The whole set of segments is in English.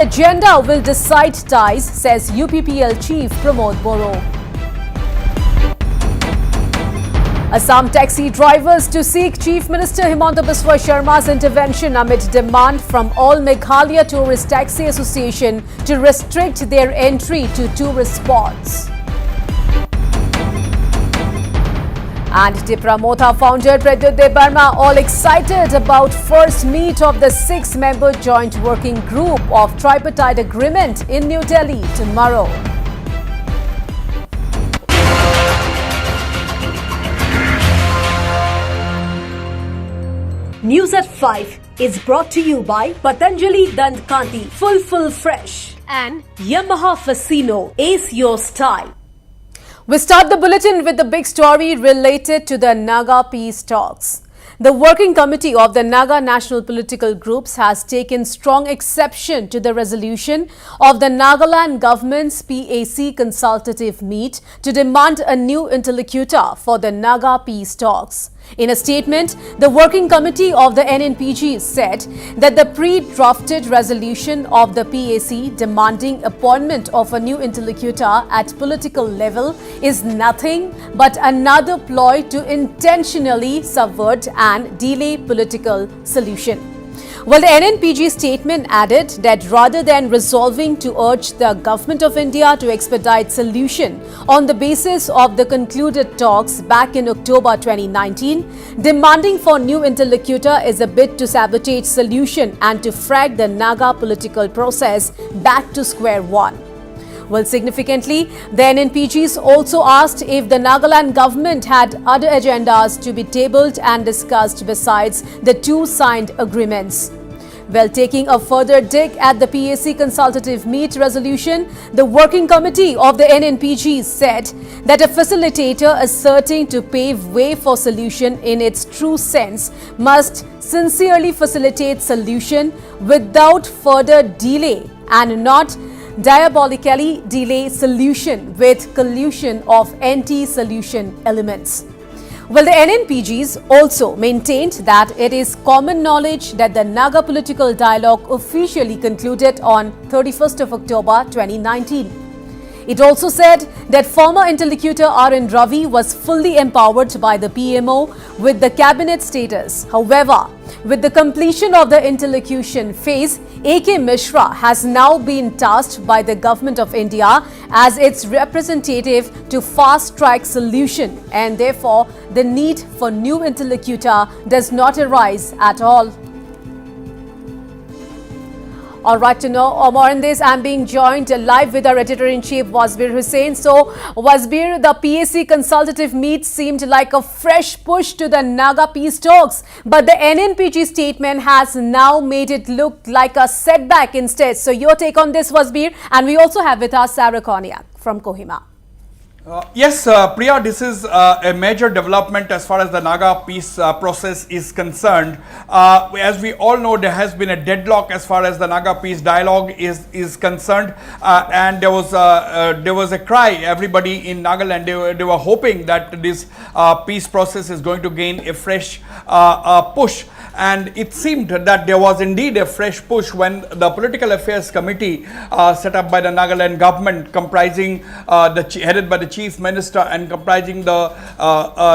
Agenda will decide ties, says UPPL Chief Pramod Boro. Assam taxi drivers to seek Chief Minister Himanta Biswa Sharma's intervention amid demand from all Meghalaya Tourist Taxi Association to restrict their entry to tourist spots. And Dipramotha founder Pradyut Debarma all excited about first meet of the 6-member joint working group of tripartite agreement in New Delhi tomorrow. News at 5 is brought to you by Patanjali Dant Kanti Full Fresh and Yamaha Fasino Ace Your Style. We start the bulletin with the big story related to the Naga peace talks. The working committee of the Naga national political groups has taken strong exception to the resolution of the Nagaland government's PAC consultative meet to demand a new interlocutor for the Naga peace talks. In a statement, the working committee of the NNPGs said that the pre-drafted resolution of the PAC demanding appointment of a new interlocutor at political level is nothing but another ploy to intentionally subvert and delay political solution. Well, the NNPG statement added that rather than resolving to urge the Government of India to expedite solution on the basis of the concluded talks back in October 2019, demanding for new interlocutor is a bid to sabotage solution and to frag the Naga political process back to square one. Well, significantly, the NNPGs also asked if the Nagaland government had other agendas to be tabled and discussed besides the two signed agreements. Well, taking a further dig at the PAC consultative meet resolution, the working committee of the NNPGs said that a facilitator asserting to pave way for solution in its true sense must sincerely facilitate solution without further delay and not diabolically delay solution with collusion of anti-solution elements. Well, the NNPGs also maintained that it is common knowledge that the Naga political dialogue officially concluded on 31st of October 2019. It also said that former interlocutor R.N. Ravi was fully empowered by the PMO with the cabinet status. However, with the completion of the interlocution phase, A.K. Mishra has now been tasked by the Government of India as its representative to fast-track solution, and therefore the need for new interlocutor does not arise at all. All right, to know more on this, I'm being joined live with our editor-in-chief, WASBIR Hussain. So, WASBIR, the PAC consultative meet seemed like a fresh push to the Naga peace talks, but the NNPG statement has now made it look like a setback instead. So, your take on this, WASBIR, and we also have with us Sarah Konyak from Kohima. Yes, Priya, this is a major development as far as the Naga peace process is concerned. As we all know, there has been a deadlock as far as the Naga peace dialogue is concerned, and there was a cry. Everybody in Nagaland, they were hoping that this peace process is going to gain a fresh push. And it seemed that there was indeed a fresh push when the Political Affairs Committee set up by the Nagaland government, comprising headed by the Chief Minister and comprising the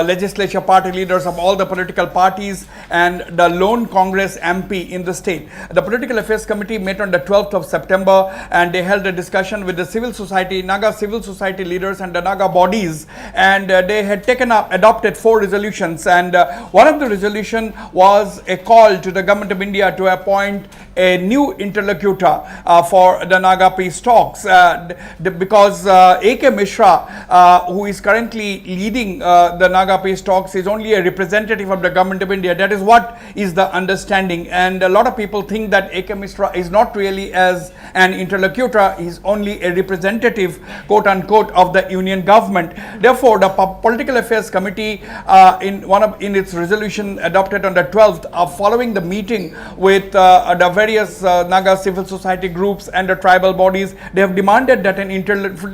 legislature party leaders of all the political parties and the lone Congress MP in the state. The Political Affairs Committee met on the 12th of September and they held a discussion with the civil society, Naga civil society leaders and the Naga bodies, and they had adopted 4 resolutions, and one of the resolution was a call to the Government of India to appoint a new interlocutor for the Naga peace talks, because A.K. Mishra, who is currently leading the Naga peace talks, is only a representative of the Government of India. That is what is the understanding, and a lot of people think that A.K. Mishra is not really as an interlocutor, he is only a representative, quote unquote, of the union government. Therefore, the Political Affairs Committee in its resolution adopted on the 12th, following the meeting with the various Naga civil society groups and the tribal bodies, they have demanded that an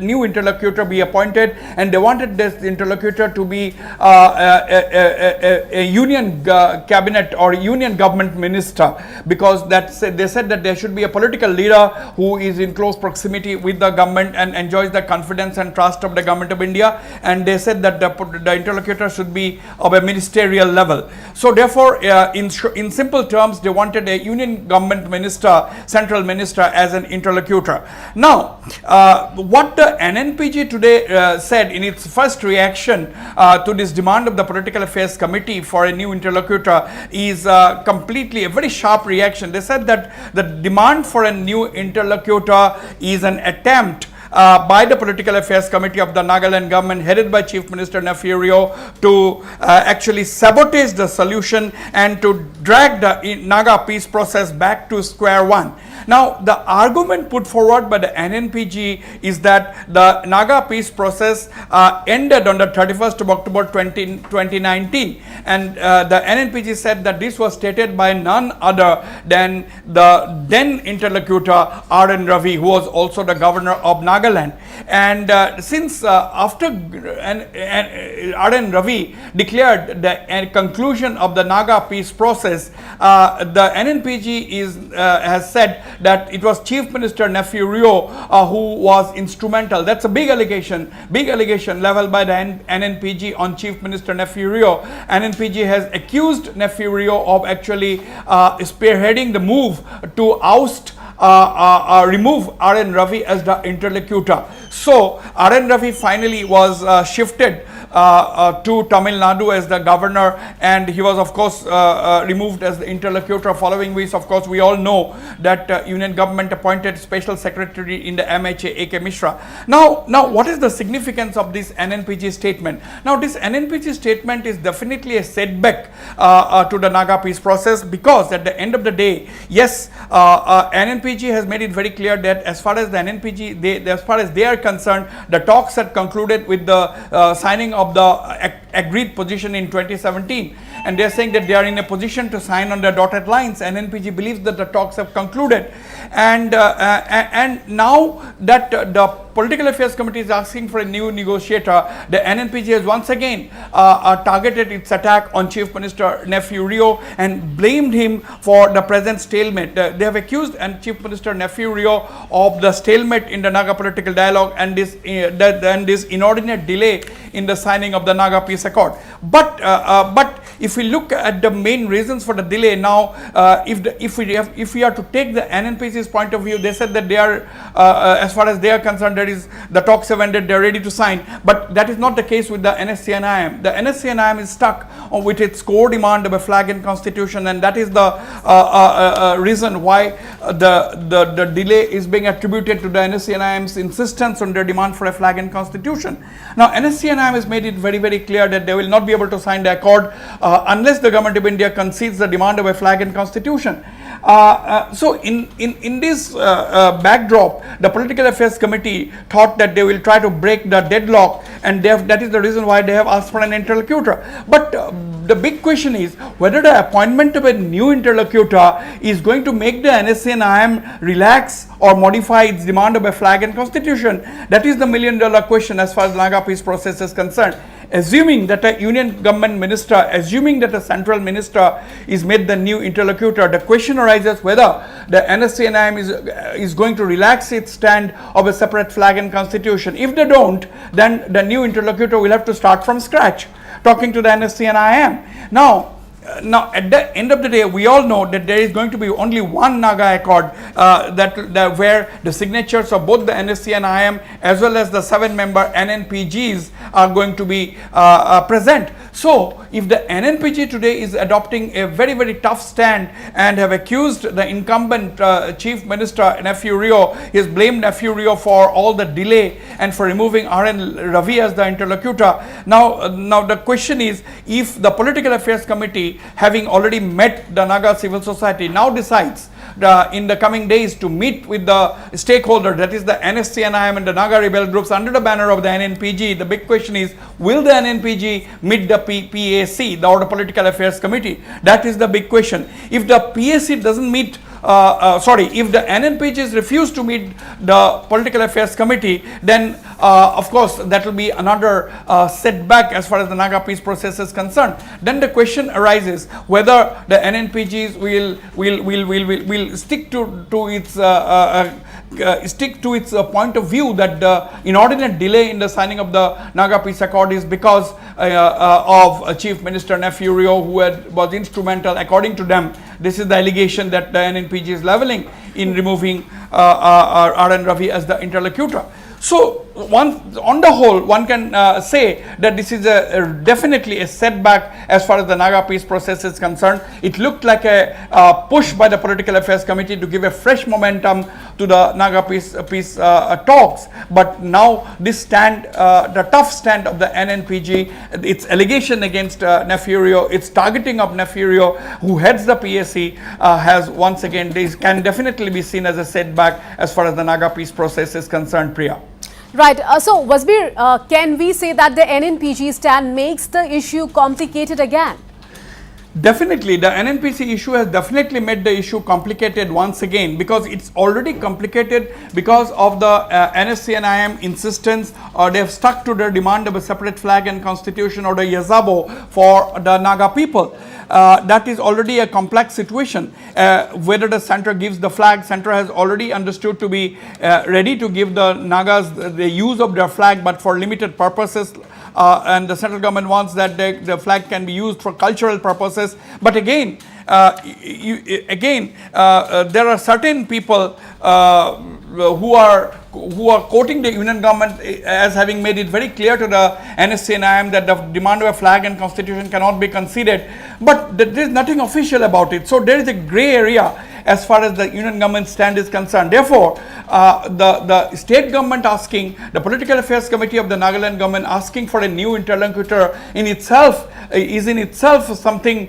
new interlocutor be appointed, and they wanted this interlocutor to be a union cabinet or union government minister, because they said that there should be a political leader who is in close proximity with the government and enjoys the confidence and trust of the government of India, and they said that the interlocutor should be of a ministerial level. So therefore, in simple terms, they wanted a union government minister, central minister as an interlocutor. Now, what the NNPG today said in its first reaction to this demand of the Political Affairs Committee for a new interlocutor is completely a very sharp reaction. They said that the demand for a new interlocutor is an attempt by the Political Affairs Committee of the Nagaland government, headed by Chief Minister Nefurio, to actually sabotage the solution and to drag the Naga peace process back to square one. Now, the argument put forward by the NNPG is that the Naga peace process ended on the 31st of October 2019, and the NNPG said that this was stated by none other than the then interlocutor R.N. Ravi, who was also the governor of Nagaland. And since after R.N. Ravi declared the conclusion of the Naga peace process, the NNPG has said that it was Chief Minister Nefurio who was instrumental. That's a big allegation leveled by the NNPG on Chief Minister Nefurio. NNPG has accused Nefurio of actually spearheading the move to oust remove R.N. Ravi as the interlocutor. So R.N. Ravi finally was shifted to Tamil Nadu as the governor, and he was of course removed as the interlocutor, following which of course we all know that union government appointed special secretary in the MHA A.K. Mishra. Now what is the significance of this NNPG statement? Now this NNPG statement is definitely a setback to the Naga peace process, because at the end of the day, yes, NNPG has made it very clear that as far as the NNPG, as far as they are concerned, the talks had concluded with the signing of the agreed position in 2017, and they are saying that they are in a position to sign on the dotted lines. NNPG believes that the talks have concluded, and now that the Political Affairs Committee is asking for a new negotiator, the NNPG has once again targeted its attack on Chief Minister Nefurio and blamed him for the present stalemate. They have accused Chief Minister Nefurio of the stalemate in the Naga political dialogue and this inordinate delay in the signing of the Naga peace accord. But if we look at the main reasons for the delay now, if we are to take the NNPC's point of view, they said that they are, as far as they are concerned, the talks have ended, they are ready to sign. But that is not the case with the NSC-NIM. The NSC-NIM is stuck with its core demand of a flag and constitution, and that is the reason why the delay is being attributed to the NSC-NIM's insistence on their demand for a flag and constitution. Now, NSC-NIM has made it very, very clear that they will not be able to sign the accord unless the government of India concedes the demand of a flag and constitution. So in this backdrop, the Political Affairs Committee thought that they will try to break the deadlock, and that is the reason why they have asked for an interlocutor. But the big question is whether the appointment of a new interlocutor is going to make the NSC-NIM relax or modify its demand of a flag and constitution. That is the million-dollar question as far as Naga peace process is concerned. Assuming that a union government minister, assuming that a central minister is made the new interlocutor, the question arises whether the NSC-NIM is going to relax its stand of a separate flag and constitution. If they don't, then the new interlocutor will have to start from scratch, talking to the NSC-NIM. Now, at the end of the day, we all know that there is going to be only one Naga accord where the signatures of both the NSC-NIM as well as the 7-member NNPGs are going to be present. So, if the NNPG today is adopting a very, very tough stand and have accused the incumbent Chief Minister Nefurio, he has blamed Nefurio for all the delay and for removing R.N. Ravi as the interlocutor. Now the question is, if the Political Affairs Committee, having already met the Naga civil society, now decides in the coming days to meet with the stakeholders, that is the NSC-NIM and the Naga rebel groups under the banner of the NNPG, the big question is, will the NNPG meet the PAC, the Political Affairs Committee? That is the big question. If the PAC doesn't meet if the NNPGs refuse to meet the Political Affairs Committee, then of course that will be another setback as far as the Naga peace process is concerned. Then the question arises whether the NNPGs will stick to its point of view that the inordinate delay in the signing of the Naga peace accord is because of Chief Minister Nefurio, who was instrumental, according to them. This is the allegation that the NNPG is leveling in removing R.N. Ravi as the interlocutor. So, on the whole, one can say that this is definitely a setback as far as the Naga peace process is concerned. It looked like a push by the Political Affairs Committee to give a fresh momentum to the Naga peace talks. But now this stand, the tough stand of the NNPG, its allegation against Nefurio, its targeting of Nefurio, who heads the PAC, has once again, this can definitely be seen as a setback as far as the Naga peace process is concerned, Priya. Right. So, WASBIR, can we say that the NNPG stand makes the issue complicated again? Definitely, the NNPC issue has definitely made the issue complicated once again, because it's already complicated because of the NSCNIM insistence, or they have stuck to their demand of a separate flag and constitution, or the Yazabo for the Naga people. That is already a complex situation. Whether the center gives the flag, center has already understood to be ready to give the Nagas the use of their flag, but for limited purposes. And the central government wants that the flag can be used for cultural purposes. But again, there are certain people who are quoting the union government as having made it very clear to the NSCNIM that the demand of a flag and constitution cannot be conceded. But there is nothing official about it. So there is a grey area as far as the union government stand is concerned. Therefore, the state government asking, the Political Affairs Committee of the Nagaland government asking for a new interlocutor in itself is in itself something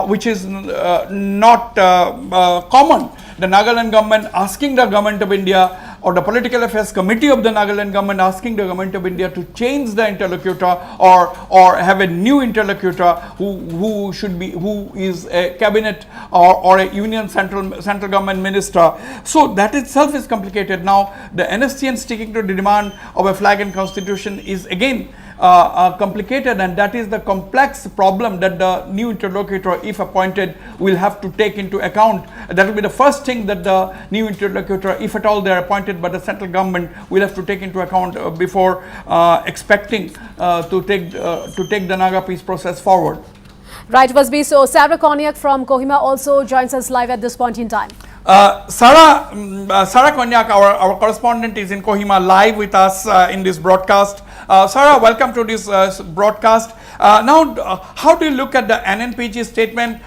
which is not common. The Nagaland government asking the government of India, or the Political Affairs Committee of the Nagaland government asking the government of India to change the interlocutor, or have a new interlocutor who is a cabinet or a union central government minister. So that itself is complicated. Now the NSCN sticking to the demand of a flag and constitution is again complicated, and that is the complex problem that the new interlocutor, if appointed, will have to take into account. That will be the first thing that the new interlocutor, if at all they are appointed by the central government, will have to take into account before expecting to take the Naga peace process forward. Right, WASBIR. So, Sarah Konyak from Kohima also joins us live at this point in time. Sarah Konyak, our correspondent, is in Kohima live with us in this broadcast. Sarah, welcome to this broadcast. Now, how do you look at the NNPG statement?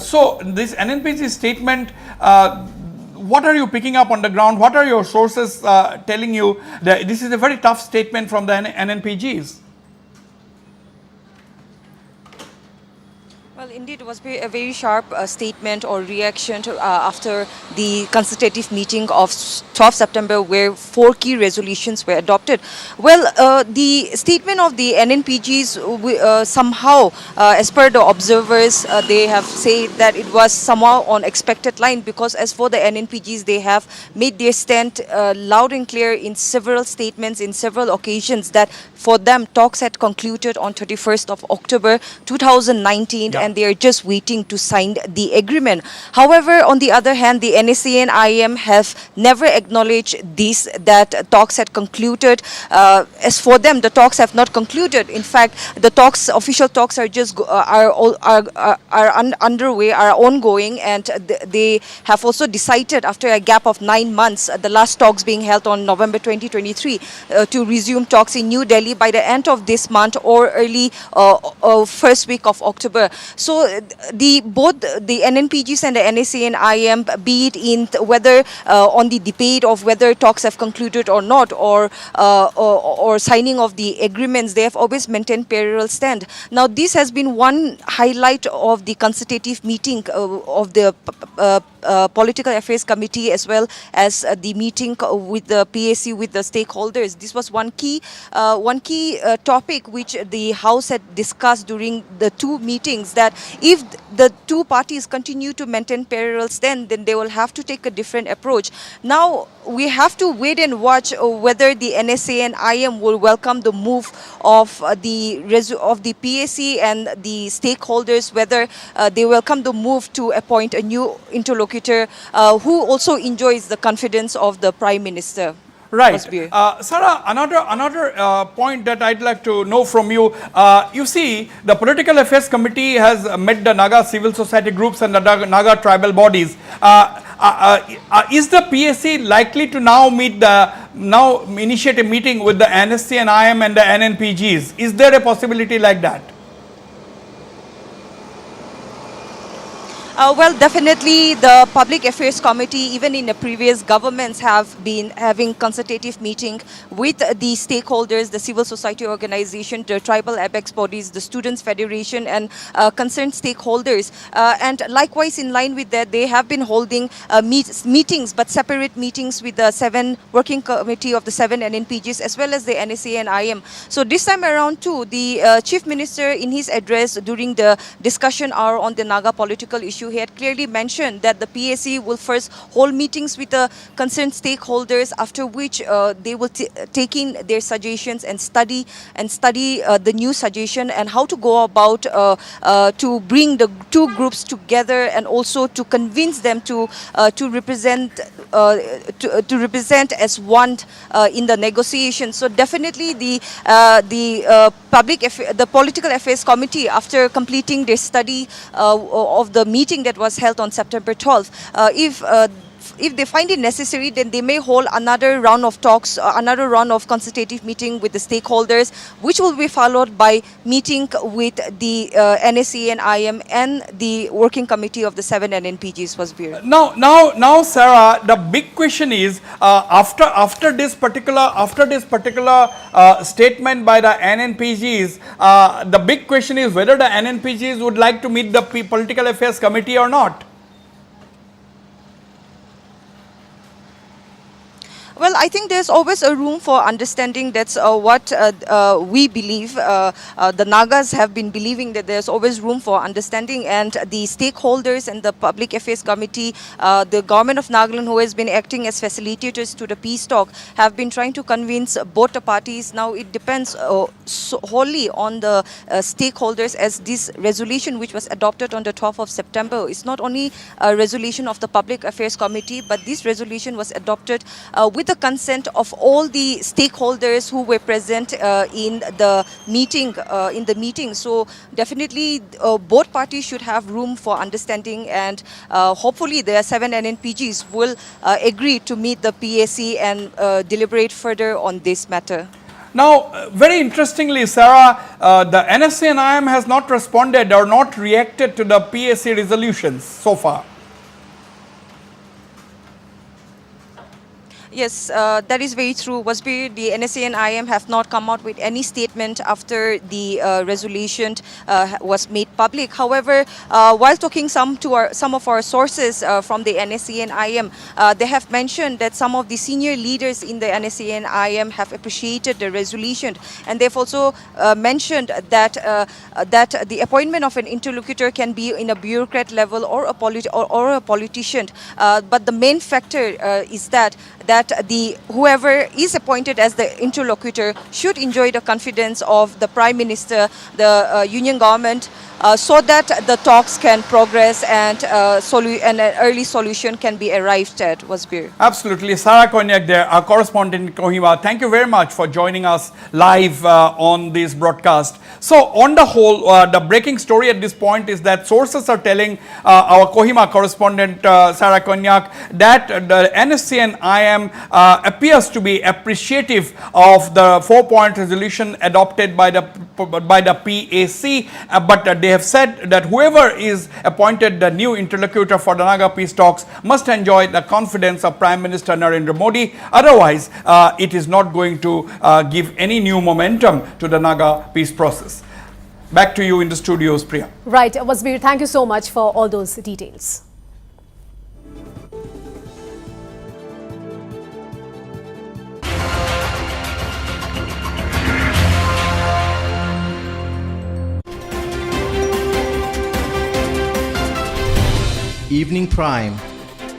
So, this NNPG statement, what are you picking up on the ground? What are your sources telling you that this is a very tough statement from the NNPGs? Well, indeed, it was a very sharp statement or reaction to, after the consultative meeting of 12 September, where 4 key resolutions were adopted. Well, the statement of the NNPGs somehow, as per the observers, they have said that it was somehow on expected line, because as for the NNPGs, they have made their stand loud and clear in several statements, in several occasions, that for them talks had concluded on 31st of October 2019, and they are just waiting to sign the agreement. However, on the other hand, the NSA and IM have never acknowledged this, that talks had concluded. As for them, the talks have not concluded. In fact, the talks, official talks, are just underway, are ongoing, and they have also decided, after a gap of 9 months, the last talks being held on November 2023, to resume talks in New Delhi by the end of this month or early first week of October. So both the NNPGs and the NSA and IM, be it in whether on the debate of whether talks have concluded or not, or signing of the agreements, they have always maintained parallel stand. Now, this has been one highlight of the consultative meeting of the Political Affairs Committee as well as the meeting with the PAC, with the stakeholders. This was one key topic which the House had discussed during the two meetings, that if the two parties continue to maintain parallel stand, then they will have to take a different approach. Now we have to wait and watch whether the NSA and IM will welcome the move of the PAC and the stakeholders, whether they welcome the move to appoint a new interlocutor who also enjoys the confidence of the Prime Minister. Right. WASBIR. Sarah, another point that I'd like to know from you. You see, the Political Affairs Committee has met the Naga civil society groups and the Naga tribal bodies. Is the PAC likely to now initiate a meeting with the NSC and IM and the NNPGs? Is there a possibility like that? Well, definitely the Public Affairs Committee, even in the previous governments, have been having consultative meeting with the stakeholders, the civil society organization, the tribal apex bodies, the Students' Federation and concerned stakeholders. And likewise, in line with that, they have been holding meetings, but separate meetings with the 7 working committee of the 7 NNPGs as well as the NSA and IM. So this time around too, the Chief Minister in his address during the discussion hour on the Naga political issue, he had clearly mentioned that the PAC will first hold meetings with the concerned stakeholders, after which they will take in their suggestions and study the new suggestion and how to go about to bring the two groups together and also to convince them to represent as one in the negotiation. So definitely the Political Affairs Committee, after completing their study of the meeting that was held on September 12th, if they find it necessary, then they may hold another round of talks, another round of consultative meeting with the stakeholders, which will be followed by meeting with the NSA and IM and the working committee of the 7 NNPGs. WASBIR. Now, Sarah, the big question is after this particular statement by the NNPGs, the big question is whether the NNPGs would like to meet the Political Affairs Committee or not. Well, I think there's always a room for understanding. That's what we believe. The Nagas have been believing that there's always room for understanding, and the stakeholders and the Public Affairs Committee, the government of Nagaland, who has been acting as facilitators to the peace talk, have been trying to convince both the parties. Now it depends wholly on the stakeholders, as this resolution which was adopted on the 12th of September is not only a resolution of the Public Affairs Committee, but this resolution was adopted with the consent of all the stakeholders who were present in the meeting. So definitely both parties should have room for understanding, and hopefully the 7 NNPGs will agree to meet the PAC and deliberate further on this matter. Now, very interestingly, Sarah, the NSA and IM has not responded or not reacted to the PAC resolutions so far. Yes, that is very true. WASBIR, the NSA and IM have not come out with any statement after the resolution was made public. However, while talking some of our sources from the NSA and IM, they have mentioned that some of the senior leaders in the NSA and IM have appreciated the resolution, and they've also mentioned that the appointment of an interlocutor can be in a bureaucrat level or a politician. But the main factor is that whoever is appointed as the interlocutor should enjoy the confidence of the Prime Minister, the Union government, so that the talks can progress and an early solution can be arrived at. WASBIR. Absolutely. Sarah Konyak there, our correspondent in Kohima. Thank you very much for joining us live on this broadcast. So on the whole, the breaking story at this point is that sources are telling our Kohima correspondent Sarah Konyak that the NSC and IM appears to be appreciative of the 4-point resolution adopted by the PAC, but they have said that whoever is appointed the new interlocutor for the Naga peace talks must enjoy the confidence of Prime Minister Narendra Modi. Otherwise, it is not going to give any new momentum to the Naga peace process. Back to you in the studios, Priya. Right, WASBIR, thank you so much for all those details. Evening Prime,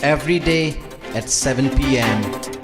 every day at 7 p.m.